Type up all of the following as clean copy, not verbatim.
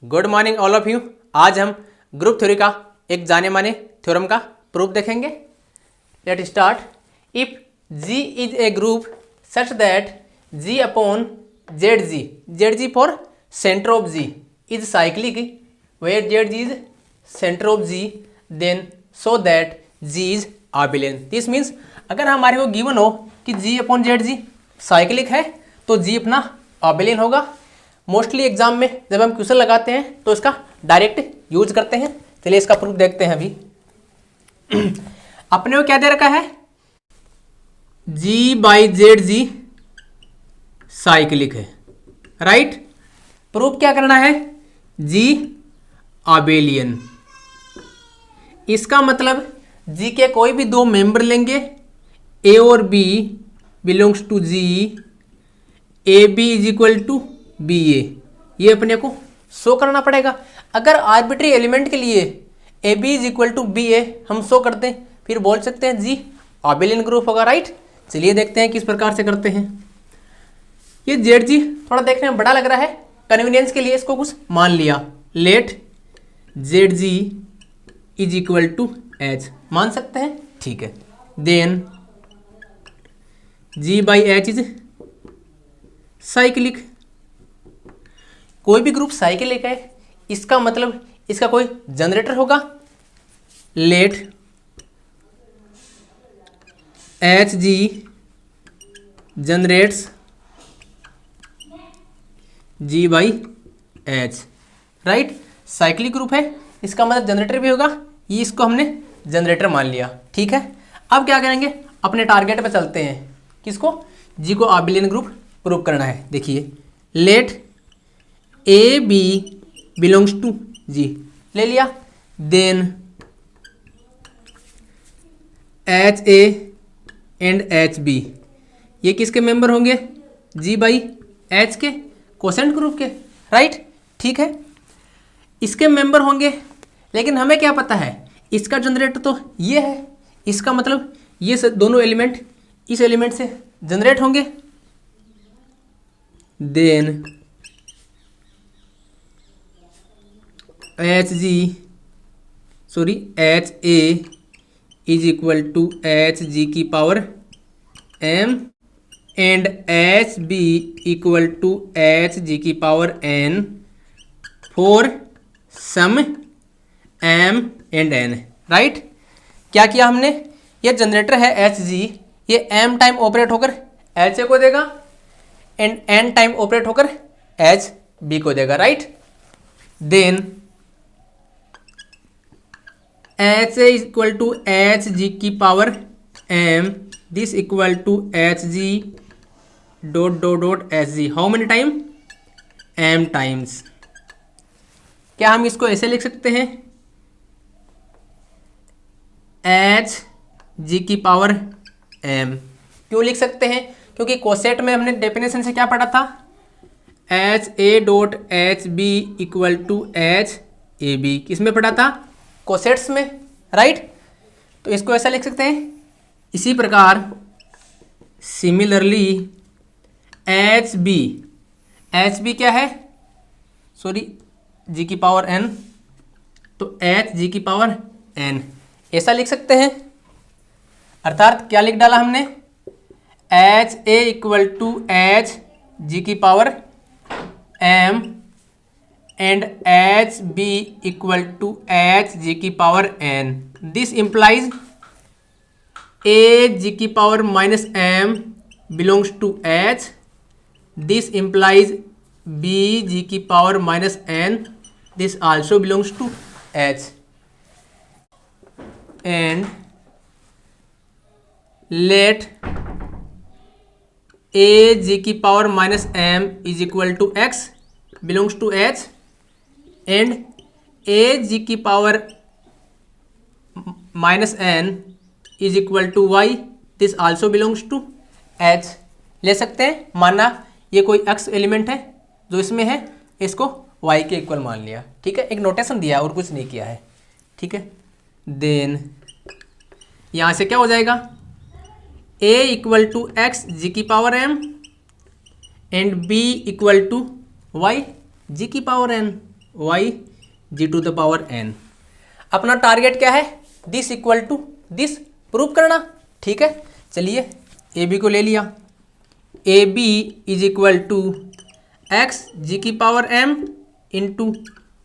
Good morning all of you. आज हम group theory का एक जाने माने थ्योरम का प्रूफ देखेंगे। Let start. If G is a group such that G upon ZG for centre of G is cyclic where ZG is centre of G then so that G is abelian. This means अगर हमारे को given हो कि G upon ZG cyclic है तो G अपना आबिलियन होगा। Mostly exam में जब हम क्वेश्चन लगाते हैं तो इसका डायरेक्ट यूज करते हैं। चलिए इसका प्रूफ देखते हैं। अभी अपने को क्या दे रखा है, G बाई ZG साइक्लिक है, राइट। प्रूफ क्या करना है, G आबेलियन। इसका मतलब G के कोई भी दो मेंबर लेंगे, A और B belongs to G, AB is equal to BA। ये अपने को शो करना पड़ेगा। अगर आर्बिट्री एलिमेंट के लिए AB is equal to BA हम शो करते हैं फिर बोल सकते हैं G आबेलियन ग्रुप होगा, राइट। चलिए देखते हैं किस प्रकार से करते हैं। ये ZG थोड़ा देखने में बड़ा लग रहा है, कन्वीनियंस के लिए इसको कुछ मान लिया। Let ZG is equal to H मान सकते हैं, ठीक है। Then G by H is cyclic. कोई भी ग्रुप साइक्लिक है इसका मतलब इसका कोई जनरेटर होगा। Let HG generates G by H, right. Cyclic group है इसका मतलब जनरेटर भी होगा, ये इसको हमने जनरेटर मान लिया, ठीक है। अब क्या करेंगे, अपने टारगेट पे चलते हैं। किसको, G को आबिलियन ग्रुप प्रूव करना है। देखिए let AB belongs to G ले लिया। देन HA एंड HB ये किसके मेंबर होंगे, G बाई H के कोसेंट ग्रुप के, राइट, ठीक है। इसके मेंबर होंगे, लेकिन हमें क्या पता है इसका जनरेटर तो ये है, इसका मतलब ये दोनों एलिमेंट इस एलिमेंट से जनरेट होंगे। Then HA is equal to HG की power M and HB equal to HG की power N for some M and N, right. क्या किया हमने, ये जनरेटर है HG, ये M टाइम ऑपरेट होकर HA को देगा एंड N टाइम ऑपरेट होकर HB को देगा, right. Then HA equal to HG की power M, this equal to HG dot dot dot HG, how many time, M times. क्या हम इसको ऐसे लिख सकते हैं, HG की पावर M। क्यों लिख सकते हैं, क्योंकि कोसेट में हमने डेफिनेशन से क्या पढ़ा था, HA dot HB equal to HAB, किसमें पढ़ा था, कोसेट्स में, राइट। तो इसको ऐसा लिख सकते हैं। इसी प्रकार सिमिलरली HB क्या है, सॉरी G की पावर N, तो HG की पावर N ऐसा लिख सकते हैं। अर्थात क्या लिख डाला हमने, HA इक्वल टू HG की power M and HB equal to HG की power N। This implies AG की power minus M belongs to H, this implies BG की power minus N, this also belongs to H and let AG की power minus M is equal to X belongs to H and AG की power minus N is equal to Y, this also belongs to H। ले सकते हैं, माना ये कोई X element है जो इसमें है, इसको Y के इक्वल मान लिया, ठीक है। एक नोटेशन दिया और कुछ नहीं किया है, ठीक है। देन यहाँ से क्या हो जाएगा, A equal to X G की power M and B equal to Y G की power N, Y G to the power N. अपना टारगेट क्या है, this equal to this prove करना। ठीक है, चलिए ए बी को ले लिया, A B is equal to X G की power M into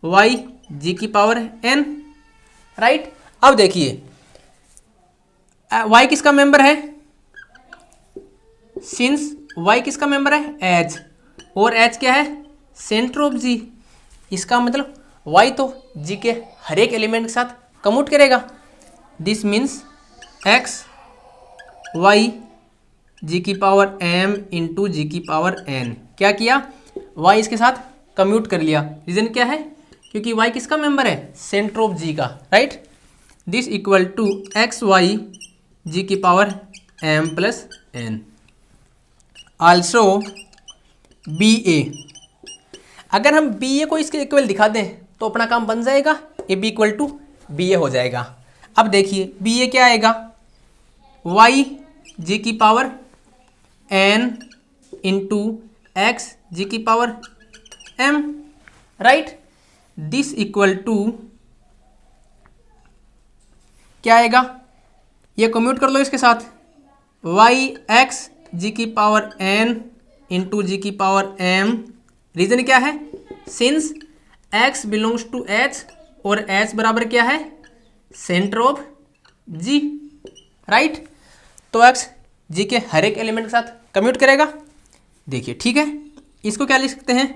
Y G की पावर एन, राइट। अब देखिए y किसका मेंबर है, सिंस y किसका मेंबर है, एच, और एच क्या है, सेंटर ऑफ g। इसका मतलब y तो g के हर एक एलिमेंट के साथ कम्यूट करेगा। This means x y g की पावर m इंटू जी की पावर n। क्या किया, y इसके साथ कम्यूट कर लिया। रीजन क्या है, क्योंकि y किसका मेंबर है, सेंटर ऑफ g का, right. This equal to X Y G की power m plus n। Also B A, अगर हम बी ए को इसके इक्वल दिखा दें तो अपना काम बन जाएगा, A B equal to B A हो जाएगा। अब देखिए बी ए क्या आएगा, वाई जी की power n into X G की power m, right. This equal to क्या आएगा, ये कम्यूट कर लो इसके साथ, वाई एक्स जी की पावर n इंटू जी की पावर m। रीजन क्या है, since x belongs to h और h बराबर क्या है, सेंटर ऑफ g, राइट। तो x g के हर एक एलिमेंट के साथ कम्यूट करेगा। देखिए ठीक है, इसको क्या लिख सकते हैं,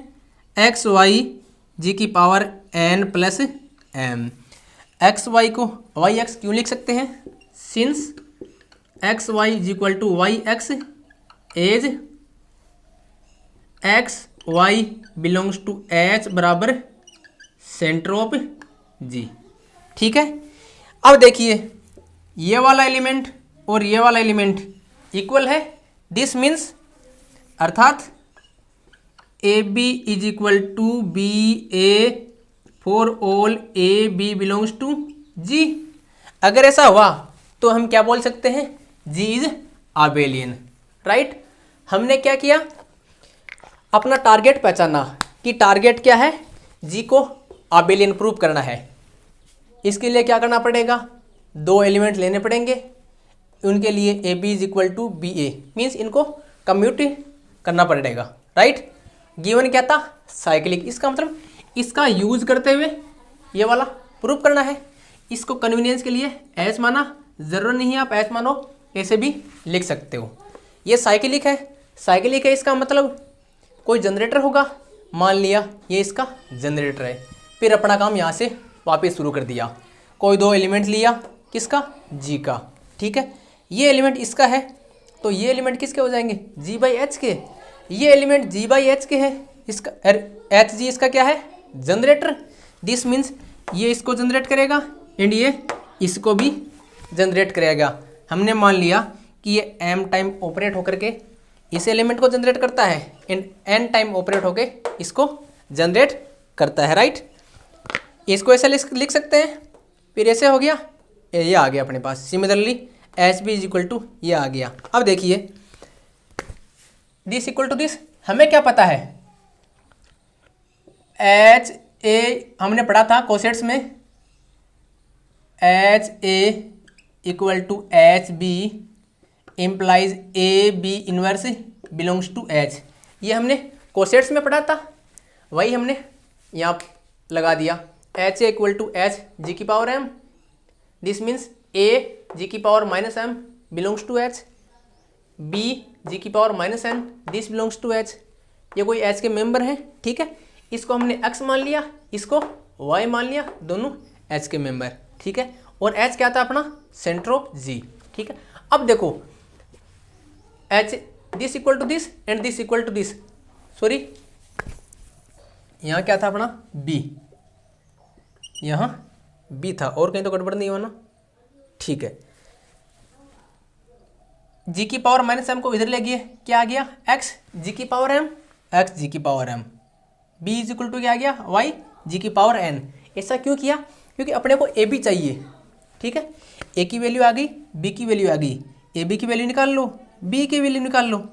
एक्स वाई जी की power n plus m। X Y को वाई एक्स क्यों लिख सकते हैं, since X Y is equal to Y X as X Y belongs to H बराबर सेंटर ऑफ जी। ठीक है, अब देखिए ये वाला एलिमेंट और ये वाला एलिमेंट इक्वल है। दिस मीन्स अर्थात A B is equal to B A for all A B belongs to G. अगर ऐसा हुआ तो हम क्या बोल सकते हैं, जी इज आबेलियन, राइट। हमने क्या किया, अपना टारगेट पहचाना कि टारगेट क्या है, जी को आबेलियन प्रूव करना है। इसके लिए क्या करना पड़ेगा, दो एलिमेंट लेने पड़ेंगे, उनके लिए A B is equal to B A means इनको कम्यूट करना पड़ेगा, राइट। गिवन क्या था, साइक्लिक। इसका मतलब इसका यूज करते हुए ये वाला प्रूव करना है। इसको कन्वीनियंस के लिए एच माना, ज़रूर नहीं है आप एच मानो, ऐसे भी लिख सकते हो। ये साइक्लिक है, साइक्लिक है इसका मतलब कोई जनरेटर होगा, मान लिया ये इसका जनरेटर है, फिर अपना काम यहाँ से वापस शुरू कर दिया। कोई दो एलिमेंट लिया, किसका, जी का, ठीक है। ये एलिमेंट इसका है तो ये एलिमेंट किसके हो जाएंगे, जी बाई एच के। ये एलिमेंट जी बाई एच के है, इसका एच जी इसका क्या है, जनरेटर। दिस मीन्स ये इसको जनरेट करेगा एंड ये इसको भी जनरेट करेगा। हमने मान लिया कि ये m टाइम ऑपरेट होकर के इस एलिमेंट को जनरेट करता है एंड n टाइम ऑपरेट होके इसको जनरेट करता है, राइट। इसको ऐसे लिख सकते हैं, फिर ऐसे हो गया, ये आ गया अपने पास। Similarly H B is equal to ये आ गया। अब देखिए दिस इक्वल टू दिस, हमें क्या पता है, एच ए हमने पढ़ा था कोसेट्स में, H A equal to H B implies A B inverse belongs to H. ये हमने कोसेट्स में पढ़ा था, वही हमने यहाँ लगा दिया। H A equal to H G की power M, this means A G की power minus M belongs to H, B G की power minus N this belongs to H. ये कोई एच के मेंबर हैं, ठीक है। इसको हमने x मान लिया, इसको y मान लिया, दोनों h के मेंबर, ठीक है। और h क्या था अपना, सेंटर ऑफ g, ठीक है। अब देखो h this equal to this and this equal to this, sorry यहाँ क्या था अपना b, यहाँ b था, और कहीं तो गड़बड़ नहीं होना, ठीक है। g की पावर माइनस m को इधर ले गए, क्या आ गया, x g की पावर m, x g की power m, b is equal to क्या आ गया, y g की पावर n। ऐसा क्यों किया, क्योंकि अपने को a b चाहिए, ठीक है। a की वैल्यू आ गई, b की वैल्यू आ गई, a b की वैल्यू निकाल लो, b की वैल्यू निकाल लो।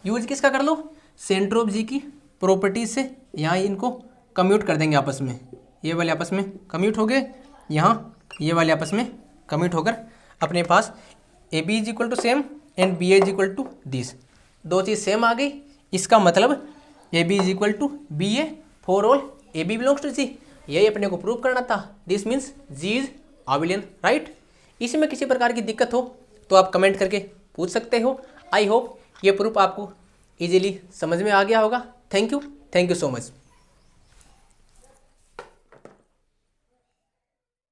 यूज किसका कर लो, सेंटर ऑफ g की प्रॉपर्टीज से यहाँ इनको कम्यूट कर देंगे आपस में, ये वाले आपस में कम्यूट हो गए, यहाँ ये वाले आपस में कम्यूट होकर अपने पास A B is equal to same and B is equal to this, दो चीज़ सेम आ गई। इसका मतलब A B is equal to B A for all A B belongs to G, यही अपने को प्रूव करना था। This means G is abelian, right. इसमें किसी प्रकार की दिक्कत हो तो आप कमेंट करके पूछ सकते हो। आई होप ये प्रूफ आपको इजीली समझ में आ गया होगा। Thank you so much.